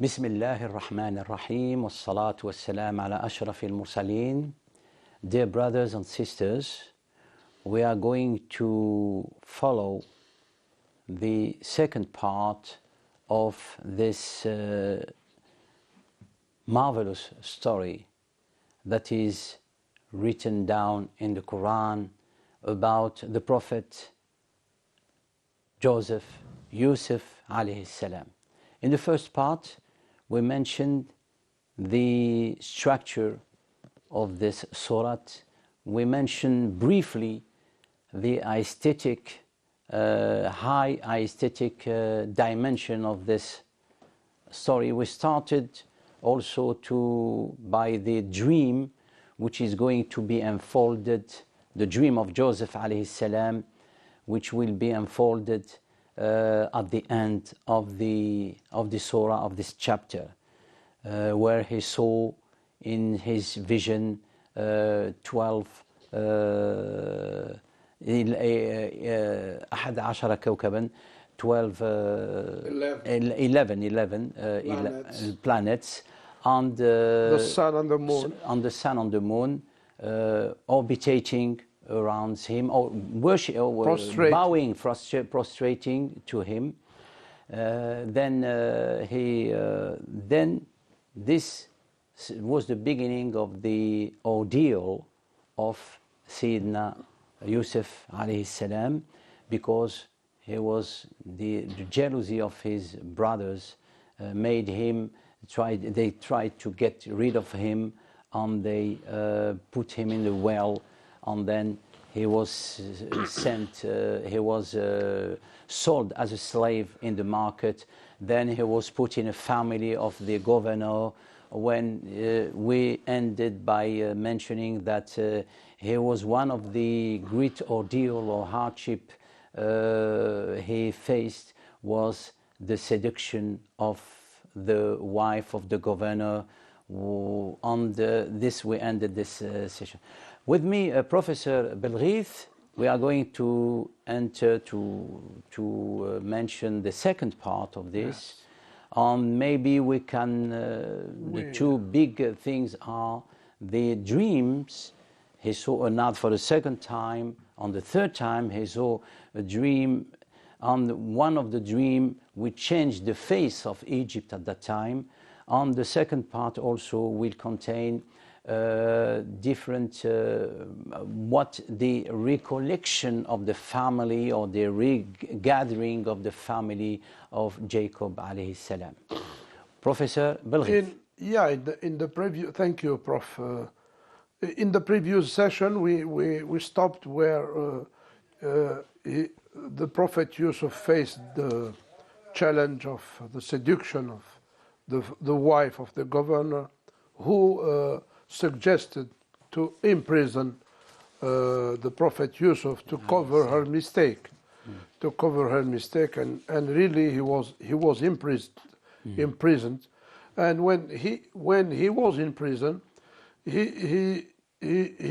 بسم الله الرحمن الرحيم والصلاة والسلام على أشرف المرسلين. Dear brothers and sisters, we are going to follow the second part of this marvelous story that is written down in the Quran about the Prophet Joseph, Yusuf alayhi salam. In the first part, we mentioned the structure of this surat. We mentioned briefly the aesthetic, high aesthetic dimension of this story. We started also by the dream which is going to be unfolded, the dream of Joseph alayhi salam, which will be unfolded at the end of the surah, of this chapter, where he saw in his vision 11 كوكبا 11 planets and the sun and the moon, orbitating around him, or worship, or bowing, prostrating to him. Then this was the beginning of the ordeal of Sayyidina Yusuf alayhi salam, because the jealousy of his brothers made him they tried to get rid of him, and they put him in the well, and then he was sold as a slave in the market. Then he was put in a family of the governor, when we ended by mentioning that he was one of the great ordeal or hardship he faced was the seduction of the wife of the governor. On this we ended this session. With me, Professor Belghith, we are going to enter to mention the second part of this. Yes. Maybe we can, the two big things are the dreams. He saw another for the second time. On the third time, he saw a dream. And one of the dream which changed the face of Egypt at that time. And the second part also will contain different, what the recollection of the family, or the regathering of the family of Jacob alayhi salam. Professor Belghith. In the previous, thank you, Prof. In the previous session, we stopped where the Prophet Yusuf faced the challenge of the seduction of the wife of the governor, who suggested to imprison the Prophet Yusuf to cover her mistake, and really he was imprisoned, and when he was in prison, he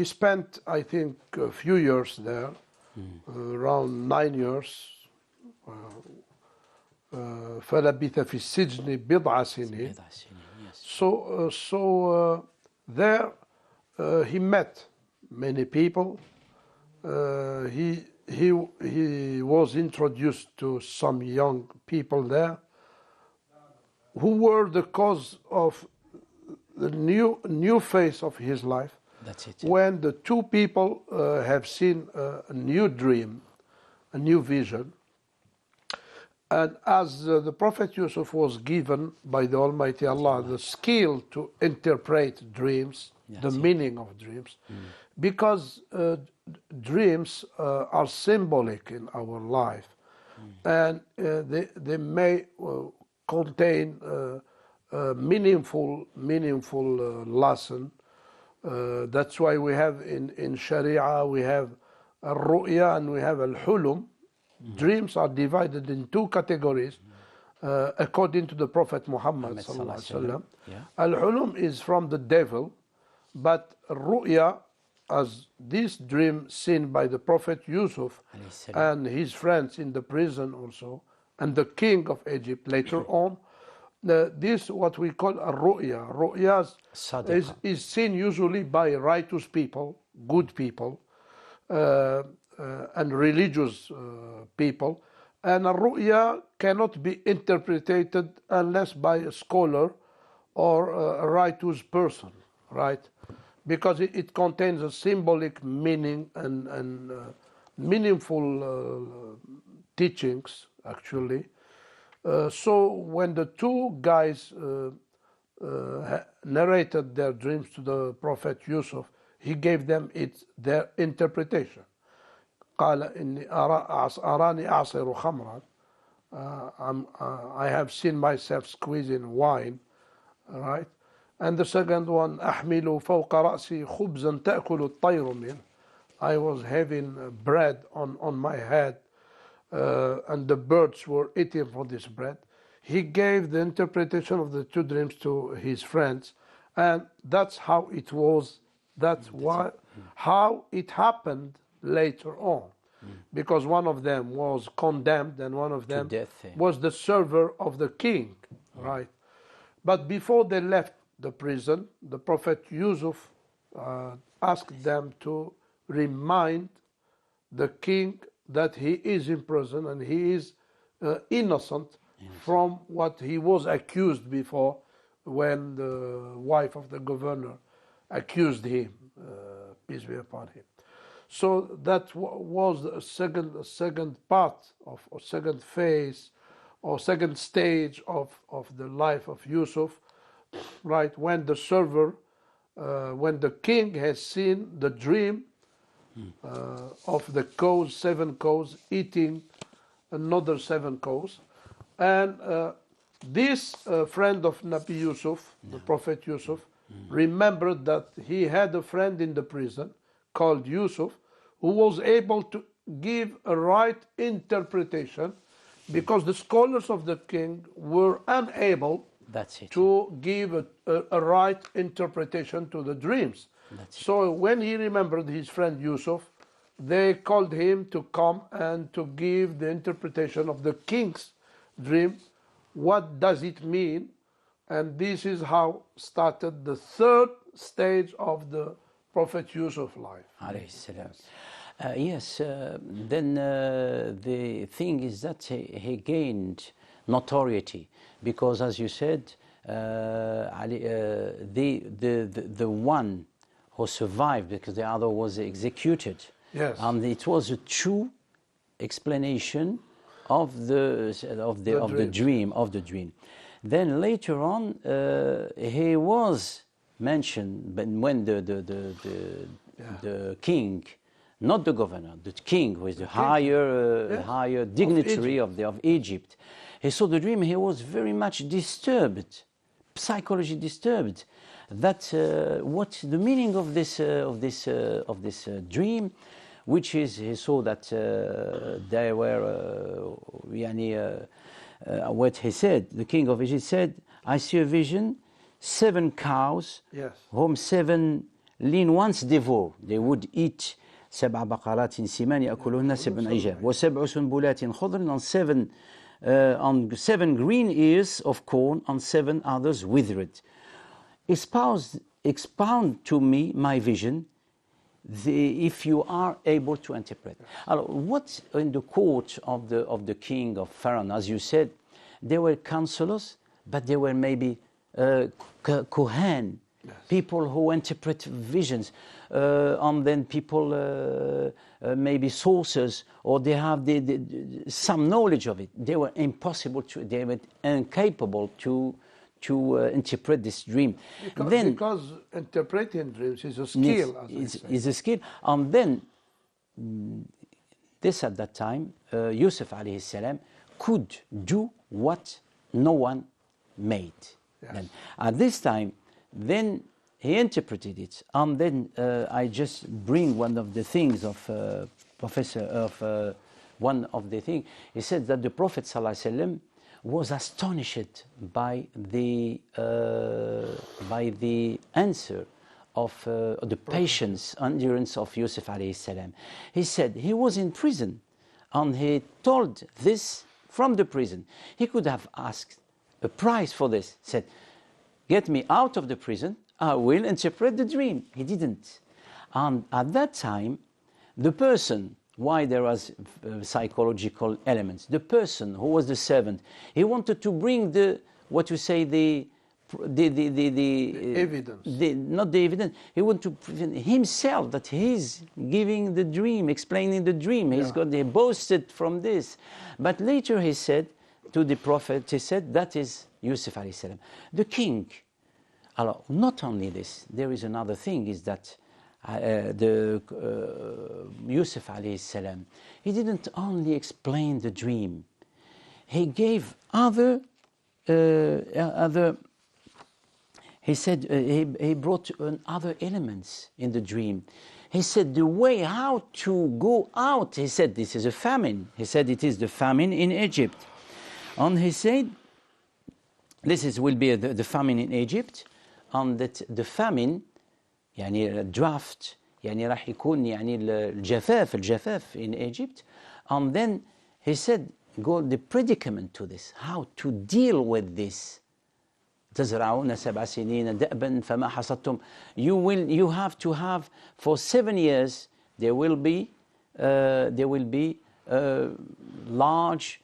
spent, I think, a few years there, around 9 years. فلبث في السجن بضع سنين. So there he met many people. He was introduced to some young people there, who were the cause of the new phase of his life. That's it. When the two people have seen a new dream, a new vision. And as the Prophet Yusuf was given by the Almighty Allah the skill to interpret dreams, the meaning of dreams, because dreams are symbolic in our life, and they may contain a meaningful lesson. That's why we have in Sharia, we have al-ru'ya and we have al-hulum. Dreams are divided in two categories according to the Prophet Muhammad sallallahu alaihi wasallam. Al-hulum is from the devil, but ru'ya, as this dream seen by the Prophet Yusuf and his friends in the prison also, and the king of Egypt later on, this what we call a ru'ya. Ru'ya Sadiqa. is seen usually by righteous people, good people, and religious people. And a ru'ya cannot be interpreted unless by a scholar or a righteous person, right? Because it contains a symbolic meaning and meaningful teachings, actually. So when the two guys narrated their dreams to the Prophet Yusuf, he gave them their interpretation. قال إني أراني أعصر خمرا. I have seen myself squeezing wine, right? And the second one, أحمل فوق رأسي خبزا تأكل الطير منه. I was having bread on my head, and the birds were eating from this bread. He gave the interpretation of the two dreams to his friends, and that's how it was. That's how it happened later on, because one of them was condemned and one of them was the server of the king, right? But before they left the prison, the Prophet Yusuf asked them to remind the king that he is in prison and he is innocent from what he was accused before, when the wife of the governor accused him, peace be upon him. So that was a second part of, or second phase, or second stage of the life of Yusuf, right? When the server, when the king has seen the dream of the cows, 7 cows eating another 7 cows, and this friend of Nabi Yusuf, the Prophet Yusuf, remembered that he had a friend in the prison called Yusuf, who was able to give a right interpretation, because the scholars of the king were unable to give a right interpretation to the dreams. So when he remembered his friend Yusuf, they called him to come and to give the interpretation of the king's dream. What does it mean? And this is how started the third stage of the Prophet Yusuf's life. Yes, then the thing is that he gained notoriety, because, as you said, the one who survived, because the other was executed. Yes. And it was a true explanation of the dream. Then later on, he was mentioned, but when the king, not the governor, the king, who is the higher dignitary of Egypt, he saw the dream. He was very much disturbed, psychologically disturbed. That what the meaning of this dream, which is, he saw that they were what he said. The king of Egypt said, "I see a vision, 7 cows, whom 7 lean ones devour. They would eat 7 بقرات سمان يأكلهن 7 عجاف و7 سنبلات خضر, on 7 green ears of corn, and 7 others withered. Expound to me my vision, if you are able to interpret." What in the court of the king of Pharaoh, as you said, there were counselors, but there were maybe kohen, people who interpret visions, and then people maybe sources, or they have some knowledge of it. They were they were incapable to interpret this dream. Because interpreting dreams is a skill. Is a skill. And then this at that time, Yusuf alayhi salam could do what no one made. Then, at this time, then he interpreted it. And then I just bring one of the things of one of the things. He said that the Prophet sallallahu alaihi wasallam was astonished by the answer of the patience, endurance of Yusuf alayhi salam. He said he was in prison, and he told this from the prison. He could have asked a price for this. Said, get me out of the prison, I will interpret the dream. He didn't. And at that time, the person, why there was psychological elements, the person who was the servant, he wanted to bring the, what you say, the evidence. Not the evidence. He wanted to present himself that he's giving the dream, explaining the dream. He boasted from this. But later he said to the prophet, he said, that is Yusuf alayhi salam. The king. Alors, not only this, there is another thing, is that Yusuf alayhi salam, he didn't only explain the dream. He gave other he said, he brought other elements in the dream. He said the way how to go out. He said this is a famine. He said it is the famine in Egypt. And he said will be the famine in Egypt. And that the famine, يعني drought, يعني راح يكون يعني الجفاف in Egypt. And then he said, go the predicament to this, how to deal with this. تزرعون 7 سنين دأبا فما حصدتم. You have to have for 7 years there will be large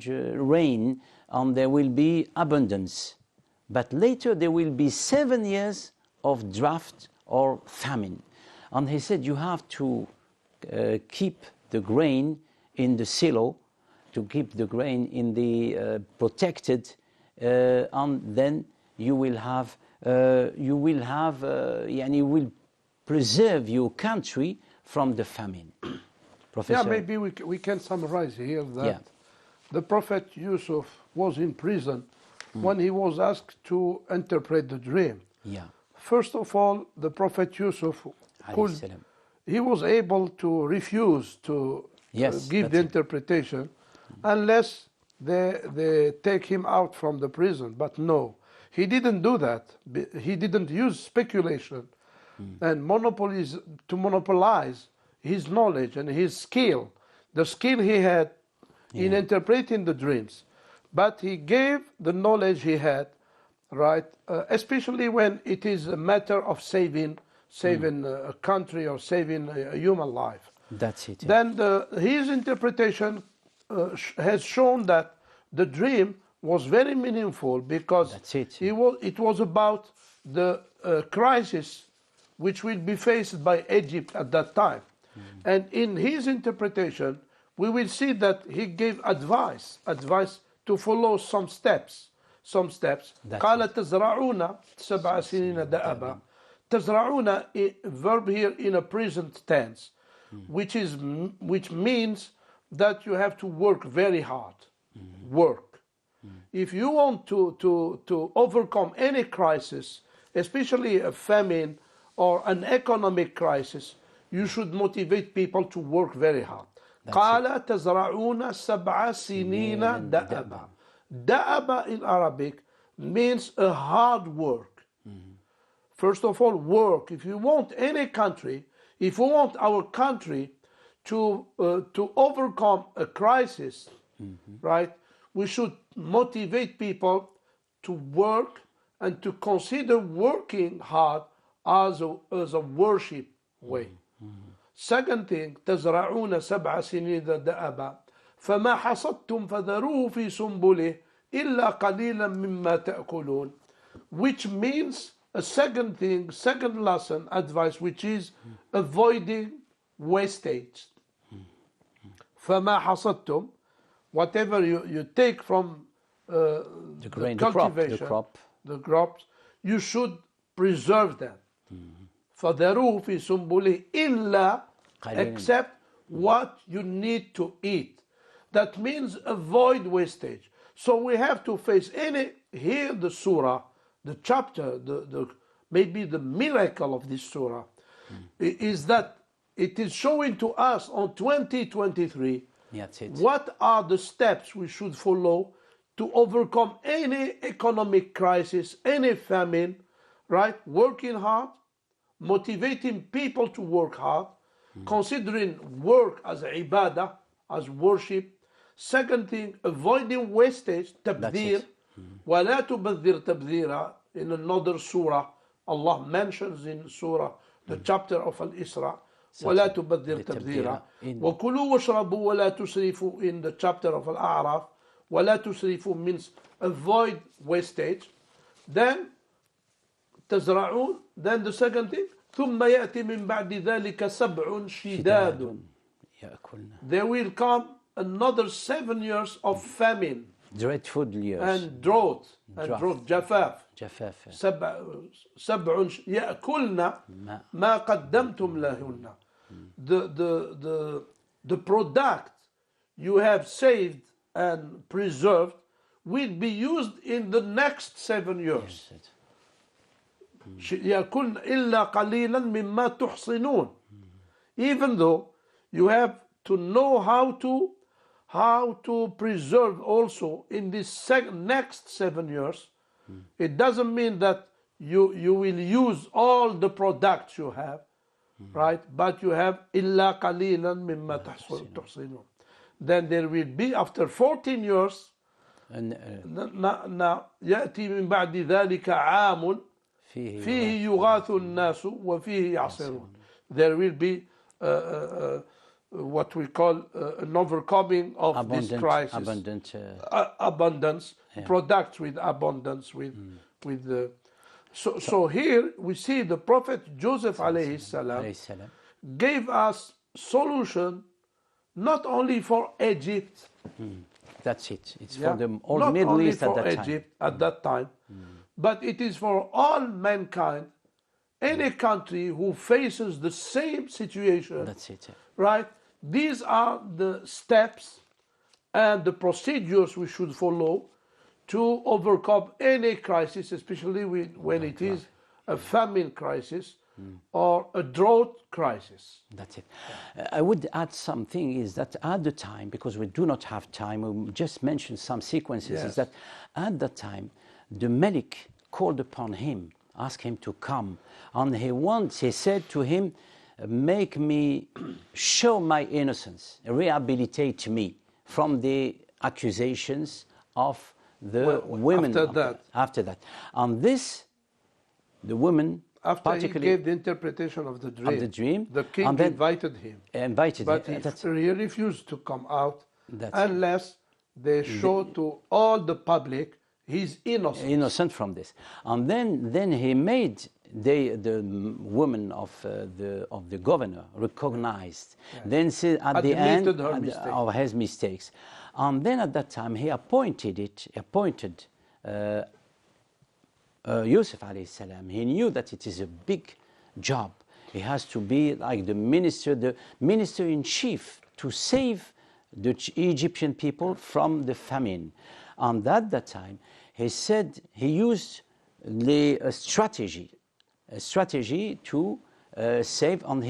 rain, and there will be abundance. But later there will be 7 years of drought or famine. And he said you have to keep the grain in the silo, to keep the grain in the protected, and then you will preserve your country from the famine. Professor? Yeah, maybe we can summarize here that the Prophet Yusuf was in prison when he was asked to interpret the dream. Yeah. First of all, the Prophet Yusuf he was able to refuse to give the interpretation unless they take him out from the prison. But no, he didn't do that. He didn't use speculation and monopolize his knowledge and his skill, the skill he had in interpreting the dreams. But he gave the knowledge he had, right, especially when it is a matter of saving a country or saving a human life. That's it. Then his interpretation has shown that the dream was very meaningful because it was about the crisis which will be faced by Egypt at that time. And in his interpretation, we will see that he gave advice to follow some steps. قال تزرعون 7 سنين دأبا. تزرعون, verb here in a present tense, which means that you have to work very hard. Work. If you want to overcome any crisis, especially a famine or an economic crisis, you should motivate people to work very hard. قال تزرعون 7 سنين دأبا. دأبا in Arabic means a hard work. First of all, work. If you want any country, if we want our country to overcome a crisis, right, we should motivate people to work and to consider working hard as a worship way. Second thing, تزرعون 7 سنين دأبا فما حصدتم فذروه في سنبله إلا قليلا مما تأكلون, which means a second thing, second lesson, advice, which is avoiding wastage. فما حصدتم, whatever you take from the grain, the cultivation, the crops, you should preserve them. فذروه في سنبله إلا, except what you need to eat. That means avoid wastage. So we have to face here the surah, the chapter, maybe the miracle of this surah is that it is showing to us on 2023 what are the steps we should follow to overcome any economic crisis, any famine, right? Working hard, motivating people to work hard, considering work as ibadah, as worship. Second thing, avoiding wastage, تبذير. ولا تبذر تبذيرا. In another surah, Allah mentions in surah, the chapter of Al-Isra, ولا تبذر تبذيرا. وكلوا واشربوا ولا تسرفوا in the chapter of Al-A'raf. ولا تسرفوا means avoid wastage. Then تزرعون. Then the second thing, ثم يأتي من بعد ذلك سبع شداد. There will come another 7 years of famine. Dreadful years. And drought. جفاف. سبع يأكلن ما قدمتم لهن. The product you have saved and preserved will be used in the next 7 years. يأكلن إلا قليلا مما تحصنون. Even though you have to know how to preserve also in this next 7 years. It doesn't mean that you will use all the products you have, right? But you have إلا قليلا مما تحصنون. Then there will be after 14 years يأتي من بعد ذلك عام فيه يغاث الناس وفيه يعصرون. There will be what we call an overcoming of this crisis. Abundance, products with abundance, so here we see the Prophet Joseph alayhi salam gave us solution not only for Egypt. That's it. It's for the old Middle East at that time. Not only for Egypt at that time, but it is for all mankind, any country who faces the same situation. That's it. Right? These are the steps and the procedures we should follow to overcome any crisis, especially when it is a famine crisis or a drought crisis. That's it. I would add something is that at the time, because we do not have time, we just mentioned some sequences, is that at that time, the Malik called upon him, asked him to come, and he said to him, make me show my innocence, rehabilitate me from the accusations of the women. After that. And this, the woman, after he gave the interpretation of the dream, the king invited him. But he refused to come out unless they show to all the public he's innocent from this. And then he made the woman of the governor recognized. Then said at the end of his mistakes. And then at that time he appointed Yusuf alayhi salam. He knew that it is a big job. He has to be like the minister in chief to save the Egyptian people from the famine. And at that time he said he used a strategy to save, and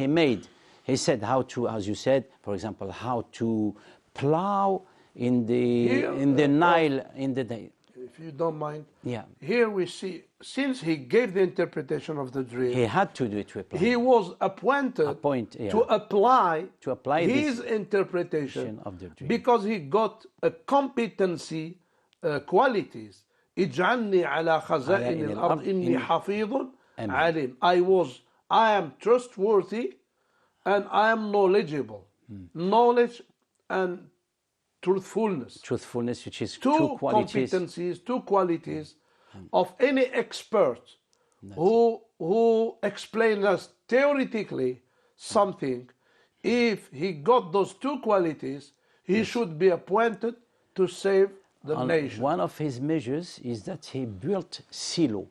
he said how to, as you said, for example, how to plow in the Nile in the day. If you don't mind, here we see, since he gave the interpretation of the dream, he had to do it to apply. He was appointed to apply his interpretation of the dream, because he got a competency qualities. اجعلني على خزائن الأرض إني حفيظ عليم. I am trustworthy and I am knowledgeable. Knowledge and truthfulness, which is two qualities of any expert who explains us theoretically something. If he got those two qualities, he should be appointed to save the nation. One of his measures is that he built silo,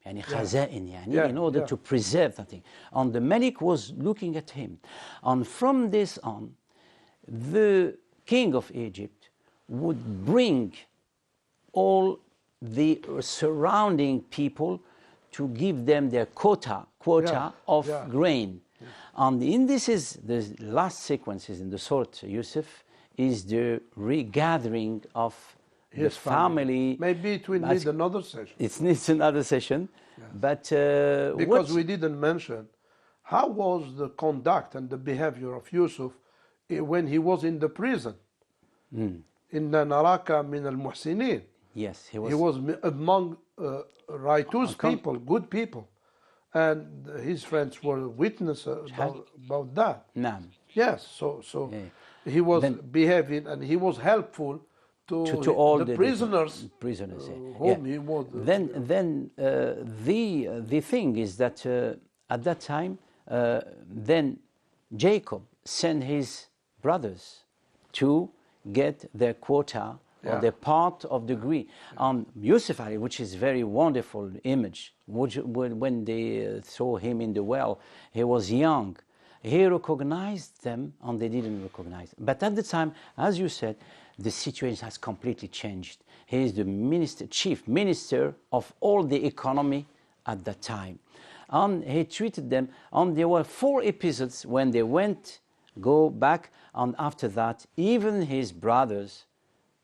in order to preserve that thing. And the Malik was looking at him. And from this on, the king of Egypt would bring all the surrounding people to give them their quota of grain. And this is the last sequences in the Surah Yusuf, is the regathering of his family. Maybe it will need another session. It needs another session. Yes. But because we didn't mention how was the conduct and the behavior of Yusuf when he was in the prison. إِنَّا نَرَاكَ مِنَ الْمُحْسِنِينَ. Yes, he He was among righteous people, good people. And his friends were witnesses about that. نعم. Yes, so Yeah. he was behaving and he was helpful to all the prisoners whom he was. Then the thing is that at that time, then Jacob sent his brothers to get their quota or their part of the agree. Yusuf Ali, which is very wonderful image, when they threw him in the well, he was young. He recognized them and they didn't recognize. But at the time, as you said, the situation has completely changed. He is the chief minister of all the economy at that time. And he treated them, and there were 4 episodes when they go back, and after that, even his brothers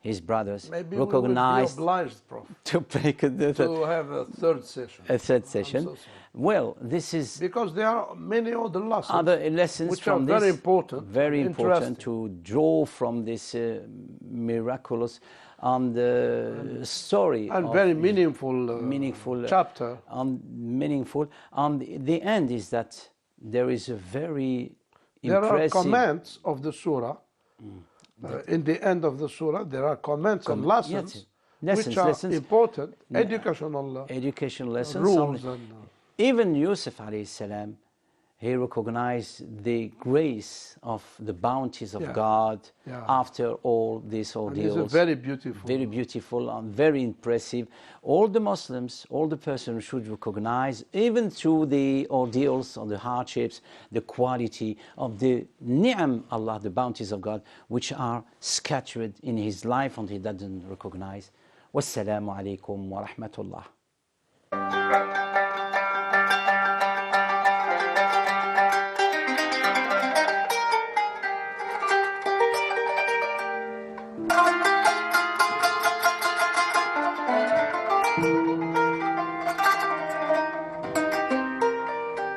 Maybe recognized we will be obliged, Prof, to have a third session. A third session. So well, this is because there are many other lessons which are very important, to draw from this miraculous and story and very meaningful chapter. Meaningful. And the end is that there is a very there impressive. are comments of the surah. In the end of the surah, there are comments and lessons, which are important, educational lessons. Rules even Yusuf alayhi salam, he recognized the grace of the bounties of God after all these ordeals. And it's very beautiful and very impressive. All the Muslims, all the persons should recognize, even through the ordeals or the hardships, the quality of the ni'am Allah, the bounties of God, which are scattered in his life and he doesn't recognize. Wassalamu alaikum wa rahmatullah.